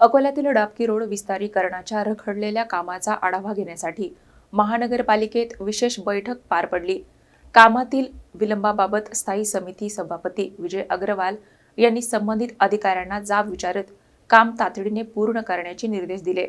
अकोल्यातील डाबकी रोड विस्तारीकरणाच्या रखडलेल्या कामाचा आढावा घेण्यासाठी महानगरपालिकेत विशेष बैठक पार पडली। कामातील विलंबाबाबत स्थायी समिती सभापती विजय अग्रवाल यांनी संबंधित अधिकाऱ्यांना जाब विचारत काम तातडीने पूर्ण करण्याचे निर्देश दिले।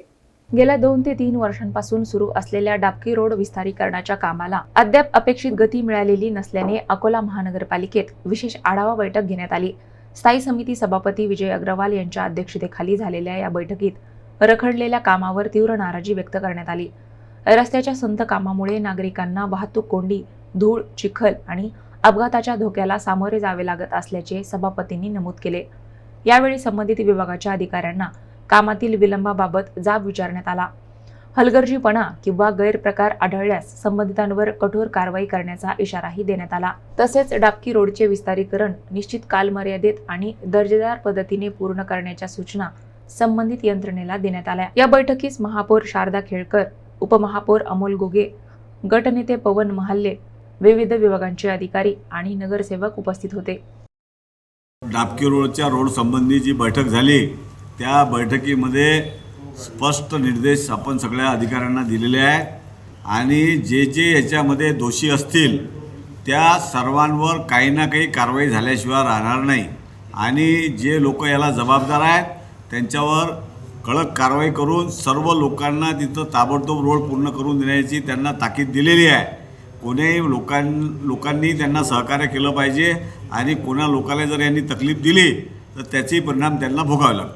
गेल्या 2 ते 3 वर्षांपासून सुरू असलेल्या डाबकी रोड विस्तारीकरणाच्या कामाला अद्याप अपेक्षित गती मिळालेली नसल्याने अकोला महानगरपालिकेत विशेष आढावा बैठक घेण्यात आली। स्थायी समिती सभापती विजय अग्रवाल यांच्या अध्यक्षतेखाली झालेल्या या बैठकीत रखडलेल्या कामावर तीव्र नाराजी व्यक्त करण्यात आली। रस्त्याच्या संथ कामामुळे नागरिकांना वाहतूक कोंडी, धूळ, चिखल आणि अपघाताच्या धोक्याला सामोरे जावे लागत असल्याचे सभापतींनी नमूद केले। यावेळी संबंधित विभागाच्या अधिकाऱ्यांना कामातील विलंबाबाबत जाब विचारण्यात आला। हलगर्जीपणा किंवा गैरप्रकार आढळल्यास संबंधितांवर कठोर कारवाई करण्याचा इशाराही देण्यात आला। तसेच डाबकी रोडचे विस्तारीकरण निश्चित कालमर्यादेत आणि दर्जेदार पद्धतीने पूर्ण करण्याच्या सूचना संबंधित यंत्रणेला देण्यात आल्या। या बैठकीस महापौर शारदा खेळकर, उपमहापौर अमोल गोगे, गटनेते पवन महाल्ले, विविध विभागांचे अधिकारी आणि नगरसेवक उपस्थित होते। डाबकी रोडच्या रोड संबंधी जी बैठक झाली त्या बैठकीमध्ये स्पष्ट निर्देश आपण सगळ्या अधिकाऱ्यांना दिलेले आहेत आणि जे याच्यामध्ये दोषी असतील त्या सर्वांवर काही ना काही कारवाई झाल्याशिवाय राहणार नाही आणि जे लोक याला जबाबदार आहेत त्यांच्यावर कडक कारवाई करून सर्व लोकांना तिथं ताबडतोब रोड पूर्ण करून देण्याची त्यांना ताकीद दिलेली आहे। कोण्याही लोकांनी त्यांना सहकार्य केलं पाहिजे आणि कोणा लोकांना जर यांनी तकलीफ दिली तर त्याचे परिणाम त्यांना भोगावे लागतील।